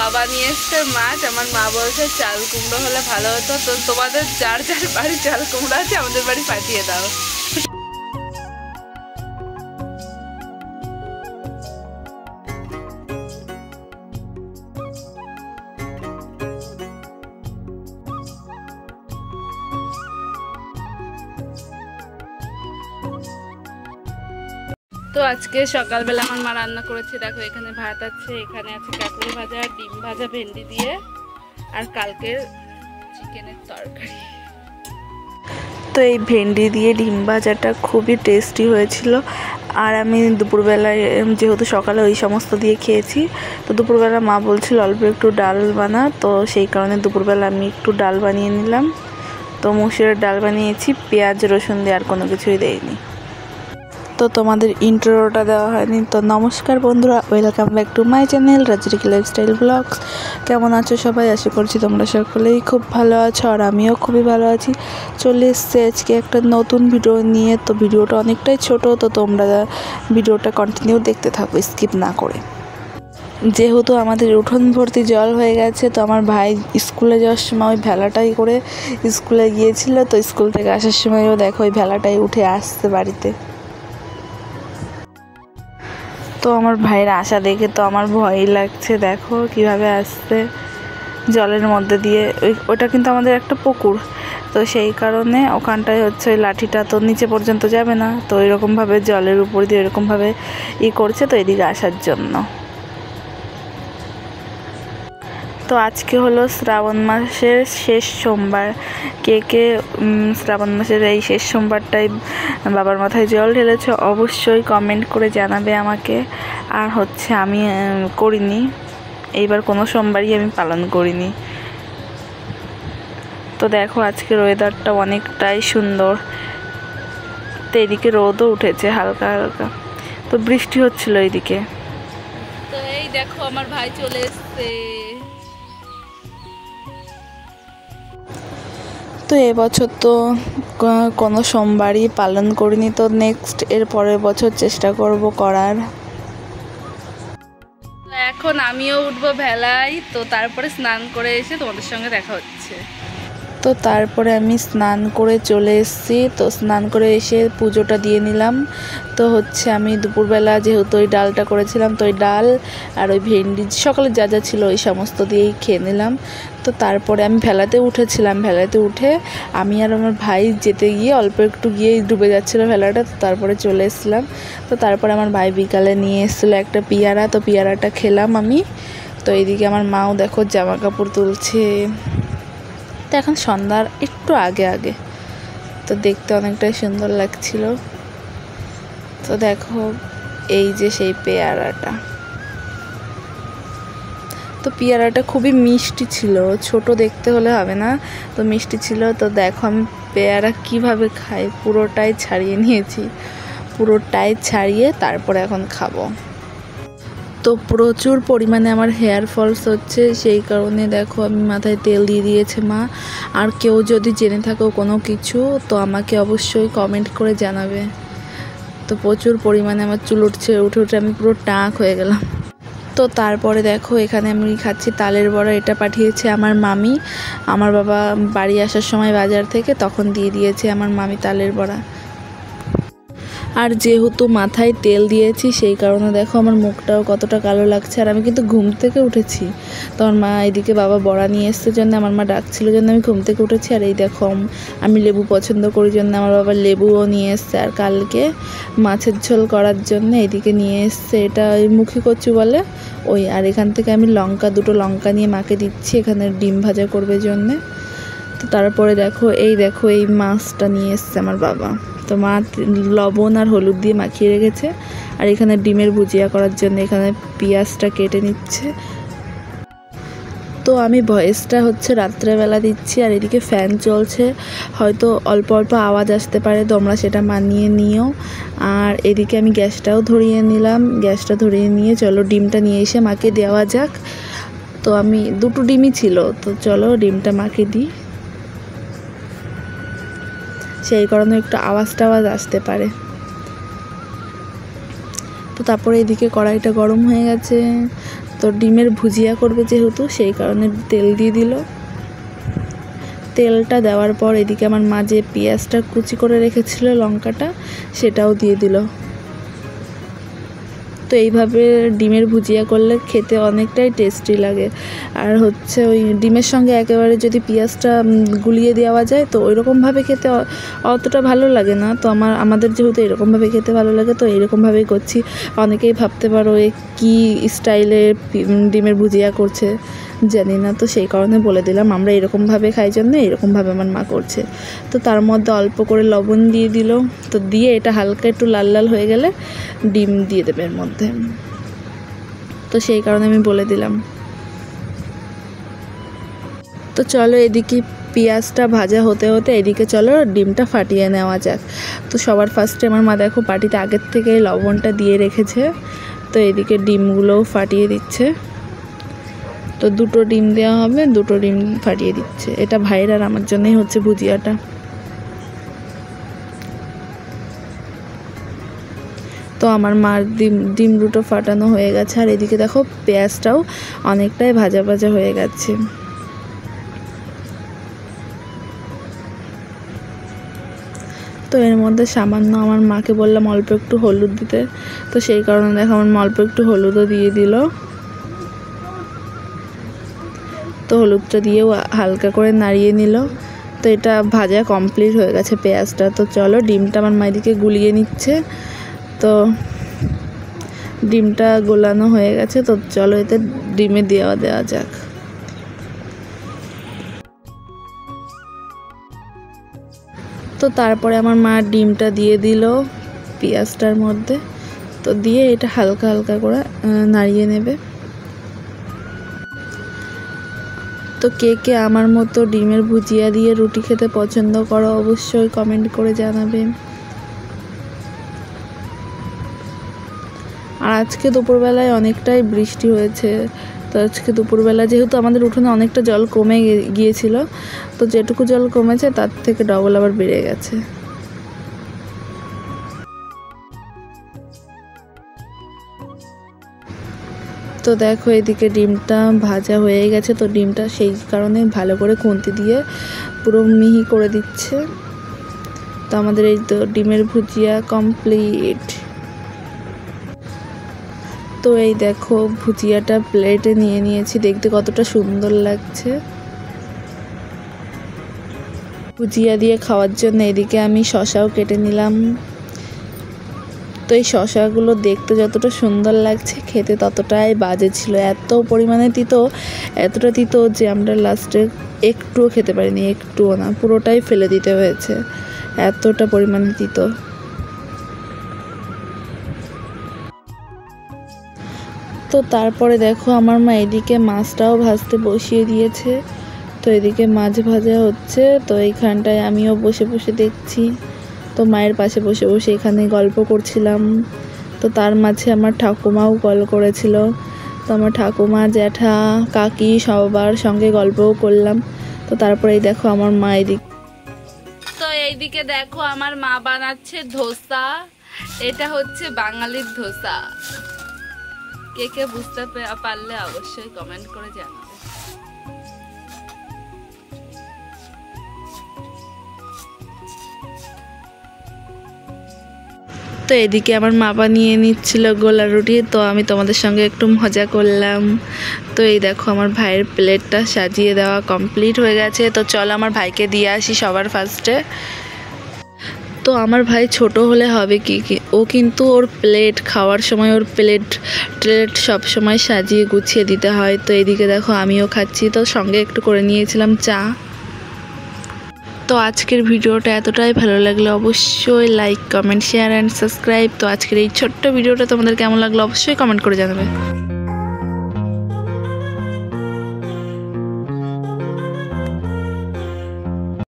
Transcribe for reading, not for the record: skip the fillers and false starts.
বাবা নিয়ে এসছে মাছ, আমার মা বলছে চাল কুমড়ো হলে ভালো হতো, তো তোমাদের যার যার বাড়ি চাল কুমড়ো আছে আমাদের বাড়ি পাঠিয়ে দাও। তো আজকে সকালবেলা আমার মা রান্না করেছে, দেখো এখানে ভাত আছে, এখানে আছে কাকুরি ভাজা, ডিম ভাজা ভেন্ডি দিয়ে, আর কালকের চিকেনের তরকারি। তো এই ভেন্ডি দিয়ে ডিম ভাজাটা খুবই টেস্টি হয়েছিল। আর আমি দুপুরবেলায় যেহেতু সকালে ওই সমস্ত দিয়ে খেয়েছি, তো দুপুরবেলা মা বলছিল অল্প একটু ডাল বানা, তো সেই কারণে দুপুরবেলা আমি একটু ডাল বানিয়ে নিলাম। তো মুসুরের ডাল বানিয়েছি, পেঁয়াজ রসুন দিয়ে, আর কোনো কিছুই দেয়নি। তো তোমাদের ইন্ট্রোটা দেওয়া হয়নি। তো নমস্কার বন্ধুরা, welcome back to my channel Rajriki lifestyle blogs. কেমন আছো সবাই? আশা করছি তোমরা সকলেই খুব ভালো আছো, আর আমিও খুবই ভালো আছি। চলে এসেছি আজকে একটা নতুন ভিডিও নিয়ে। তো ভিডিওটা অনেকটাই ছোট, তো তোমরা ভিডিওটা কন্টিনিউ দেখতে থাকো স্কিপ না করে। যেহেতু আমাদের উঠোন ভর্তি জল হয়ে গেছে, তো আমার ভাই স্কুলে যাওয়ার সময় ওই ভেলাটাই করে স্কুলে গিয়েছিল, তো স্কুল থেকে আসার সময়ও দেখো ওই ভেলাটাই উঠে আসছে বাড়িতে। তো আমার ভাইয়ের আশা দেখে তো আমার ভয়ই লাগছে, দেখো কিভাবে আসছে জলের মধ্যে দিয়ে। ওটা কিন্তু আমাদের একটা পুকুর, তো সেই কারণে ওখানটায় হচ্ছে ওই লাঠিটা তো নিচে পর্যন্ত যাবে না, তো এরকমভাবে জলের উপর দিয়ে এরকমভাবে করছে, তো এদিকে আসার জন্য। তো আজকে হলো শ্রাবণ মাসের শেষ সোমবার। কে কে শ্রাবণ মাসের এই শেষ সোমবারটাই বাবার মাথায় জল ঢেলেছ অবশ্যই কমেন্ট করে জানাবে আমাকে। আর হচ্ছে আমি করিনি, এইবার কোনো সোমবারই আমি পালন করিনি। তো দেখো আজকের ওয়েদারটা অনেকটাই সুন্দর, তো এদিকে রোদও উঠেছে হালকা হালকা, তো বৃষ্টি হচ্ছিল এইদিকে। তো এই দেখো আমার ভাই চলে এসছে। তো এবছর তো কোনো সোমবারই পালন করিনি, তো নেক্সট এর পরের বছর চেষ্টা করব করার। এখন আমিও উঠবো ভেলায়, তো তারপরে স্নান করে এসে তোমাদের সঙ্গে দেখা হচ্ছে। তো তারপরে আমি স্নান করে চলে এসেছি। তো স্নান করে এসে পুজোটা দিয়ে নিলাম। তো হচ্ছে আমি দুপুরবেলা যেহেতু ওই ডালটা করেছিলাম, তো ওই ডাল আর ওই ভেন্ডি সকালে যা যা ছিল ওই সমস্ত দিয়েই খেয়ে নিলাম। তো তারপরে আমি ভেলাতে উঠেছিলাম, ভেলাতে উঠে আমি আর আমার ভাই যেতে গিয়ে অল্প একটু গিয়েই ডুবে যাচ্ছিলো ভেলাটা, তো তারপরে চলে এসেছিলাম। তো তারপরে আমার ভাই বিকালে নিয়ে এসেছিলো একটা পেয়ারা, তো পেয়ারাটা খেলাম আমি। তো এইদিকে আমার মাও দেখো জামা কাপড় তুলছে। তো এখন সন্ধ্যার একটু আগে আগে, তো দেখতে অনেকটাই সুন্দর লাগছিল। তো দেখো এই যে সেই পেয়ারাটা, তো পেয়ারাটা খুবই মিষ্টি ছিল, ছোট দেখতে হলে হবে না, তো মিষ্টি ছিল। তো দেখো আমি পেয়ারা কিভাবে খাই পুরোটাই ছাড়িয়ে নিয়েছি, পুরোটাই ছাড়িয়ে তারপরে এখন খাবো। তো প্রচুর পরিমাণে আমার হেয়ার ফলস হচ্ছে, সেই কারণে দেখো আমি মাথায় তেল দিয়ে দিয়েছে মা। আর কেউ যদি জেনে থাকো কোনো কিছু, তো আমাকে অবশ্যই কমেন্ট করে জানাবে। তো প্রচুর পরিমাণে আমার চুল উঠছে, উঠে উঠে আমি পুরো টাক হয়ে গেলাম। তো তারপরে দেখো এখানে আমি খাচ্ছি তালের বড়া, এটা পাঠিয়েছে আমার মামি। আমার বাবা বাড়ি আসার সময় বাজার থেকে তখন দিয়ে দিয়েছে আমার মামি তালের বড়া। আর যেহেতু মাথায় তেল দিয়েছি সেই কারণে দেখো আমার মুখটাও কতটা কালো লাগছে। আর আমি কিন্তু ঘুম থেকে উঠেছি, তো আমার মা এদিকে বাবা বড়া নিয়ে এসছে জন্য আমার মা ডাকছিল জন্য আমি ঘুম থেকে উঠেছি। আর এই দেখো আমি লেবু পছন্দ করি জন্য আমার বাবা লেবুও নিয়ে এসছে, আর কালকে মাছের ঝোল করার জন্য এদিকে নিয়ে এসছে এটা ওই মুখি কচু বলে ওই। আর এখান থেকে আমি দুটো লঙ্কা নিয়ে মাকে দিচ্ছি, এখানে ডিম ভাজা করবে জন্যে। তো তারপরে দেখো এই মাছটা নিয়ে এসছে আমার বাবা, তো মা লবণ আর হলুদ দিয়ে মাখিয়ে রেখেছে। আর এখানে ডিমের ভুজিয়া করার জন্য এখানে পেঁয়াজটা কেটে নিচ্ছে। তো আমি ভয়েসটা হচ্ছে রাত্রেবেলা দিচ্ছি, আর এদিকে ফ্যান চলছে, হয়তো অল্প অল্প আওয়াজ আসতে পারে, তোমরা সেটা মানিয়ে নিও। আর এদিকে আমি গ্যাসটাও ধরিয়ে নিলাম, গ্যাসটা ধরিয়ে নিয়ে চলো ডিমটা নিয়ে এসে মাকে দেওয়া যাক। তো আমি দুটো ডিমই ছিল, তো চলো ডিমটা মাকে দিই, সেই কারণে একটু আওয়াজ আসতে পারে। তো তারপরে এদিকে কড়াইটা গরম হয়ে গেছে, তো ডিমের ভুজিয়া করবে যেহেতু সেই কারণে তেল দিয়ে দিল। তেলটা দেওয়ার পর এদিকে আমার মা যে পেঁয়াজটা কুচি করে রেখেছিল, লঙ্কাটা, সেটাও দিয়ে দিল। তো এইভাবে ডিমের ভুজিয়া করলে খেতে অনেকটাই টেস্টি লাগে। আর হচ্ছে ওই ডিমের সঙ্গে একেবারে যদি পেঁয়াজটা গুলিয়ে দেওয়া যায় তো ওইরকমভাবে খেতে অতটা ভালো লাগে না। তো আমাদের যেহেতু এরকমভাবে খেতে ভালো লাগে তো এরকমভাবেই করছি। অনেকেই ভাবতে পারো এ কী স্টাইলে ডিমের ভুজিয়া করছে, জানি না, তো সেই কারণে বলে দিলাম আমরা এরকমভাবে খাই জন্য এরকমভাবে আমার মা করছে। তো তার মধ্যে অল্প করে লবণ দিয়ে দিল। তো দিয়ে এটা হালকা একটু লাল লাল হয়ে গেলে ডিম দিয়ে দেবে এর মধ্যে। তো সেই কারণে আমি বলে দিলাম। তো চলো এদিকে পেঁয়াজটা ভাজা হতে হতে এদিকে চলো ডিমটা ফাটিয়ে নেওয়া যাক। তো সবার ফার্স্টে আমার মা দেখো বাটিতে আগের থেকে লবণটা দিয়ে রেখেছে। তো এদিকে ডিমগুলোও ফাটিয়ে দিচ্ছে। তো দুটো ডিম দেওয়া হবে, দুটো ডিম ফাটিয়ে দিচ্ছে। এটা ভাইয়ের আর আমার জন্যই হচ্ছে ভুজিয়াটা। তো আমার মার ডিম দুটো ফাটানো হয়ে গেছে। আর এদিকে দেখো পেঁয়াজটাও অনেকটাই ভাজা ভাজা হয়ে গেছে। তো এর মধ্যে সামান্য আমার মাকে বললাম অল্প একটু হলুদ দিতে। তো সেই কারণে দেখো আমার মা অল্প একটু হলুদও দিয়ে দিল। তো হলুদটা দিয়েও হালকা করে নাড়িয়ে নিল। তো এটা ভাজা কমপ্লিট হয়ে গেছে পেঁয়াজটা। তো চলো ডিমটা আমার মা এদিকে গুলিয়ে নিচ্ছে। তো ডিমটা গোলানো হয়ে গেছে। তো চলো এতে ডিমে দেওয়া যাক। তো তারপরে আমার মা ডিমটা দিয়ে দিল পেঁয়াজটার মধ্যে। তো দিয়ে এটা হালকা হালকা করে নাড়িয়ে নেবে। তো কে কে আমার মতো ডিমের ভুজিয়া দিয়ে রুটি খেতে পছন্দ করো অবশ্যই কমেন্ট করে জানাবে। আর আজকে দুপুরবেলায় অনেকটাই বৃষ্টি হয়েছে। তো আজকে দুপুরবেলা যেহেতু আমাদের উঠোনে অনেকটা জল কমে গিয়েছিল, তো যেটুকু জল কমেছে তার থেকে ডবল আবার বেড়ে গেছে। তো দেখো এদিকে ডিমটা ভাজা হয়ে গেছে। তো ডিমটা সেই কারণে ভালো করে খুন্তি দিয়ে পুরো মিহি করে দিচ্ছে। তো আমাদের এই তো ডিমের ভুজিয়া কমপ্লিট। তো এই দেখো ভুজিয়াটা প্লেটে নিয়ে নিয়েছি, দেখতে কতটা সুন্দর লাগছে। ভুজিয়া দিয়ে খাওয়ার জন্য এদিকে আমি শসাও কেটে নিলাম। তো এই শসাগুলো দেখতে যতটা সুন্দর লাগছে খেতে ততটাই বাজে ছিল। এত পরিমাণে তিতো, এতটা তিতো যে আমরা লাস্টে একটুও খেতে পারিনি, একটুও না, পুরোটাই ফেলে দিতে হয়েছে, এতটা পরিমাণে তিতো। তো তারপরে দেখো আমার মা এদিকে মাছটাও ভাজতে বসিয়ে দিয়েছে। তো এদিকে মাছ ভাজা হচ্ছে। তো এইখানটায় আমিও বসে বসে দেখছি। তো মায়ের পাশে বসে বসে এখানে গল্প করছিলাম। তো তার মাঝে আমার ঠাকুমাও কল করেছিল। তো আমার ঠাকুমা, জ্যাঠা, কাকি সবার সঙ্গে গল্পও করলাম। তো তারপরে এই দেখো আমার মা এদিকে, তো এইদিকে দেখো আমার মা বানাচ্ছে ধোসা। এটা হচ্ছে বাঙালির ধোসা। কে কে বুঝতে পারলে অবশ্যই কমেন্ট করে জানাবে। তো এদিকে আমার মা বানিয়ে নিচ্ছিল গোলা রুটি। তো আমি তোমাদের সঙ্গে একটু মজা করলাম। তো এই দেখো আমার ভাইয়ের প্লেটটা সাজিয়ে দেওয়া কমপ্লিট হয়ে গেছে। তো চলো আমার ভাইকে দিয়ে আসি সবার ফার্স্টে। তো আমার ভাই ছোট হলে হবে কি ও কিন্তু ওর প্লেট খাওয়ার সময় ওর প্লেট সব সময় সাজিয়ে গুছিয়ে দিতে হয়। তো এদিকে দেখো আমিও খাচ্ছি। তো সঙ্গে একটু করে নিয়েছিলাম চা। তো আজকের ভিডিওটা এতটাই ভালো লাগলে অবশ্যই like, comment, share and subscribe. তো আজকের এই ছোট্ট ভিডিওটা তোমাদের কেমন লাগলো অবশ্যই কমেন্ট করে জানাবে।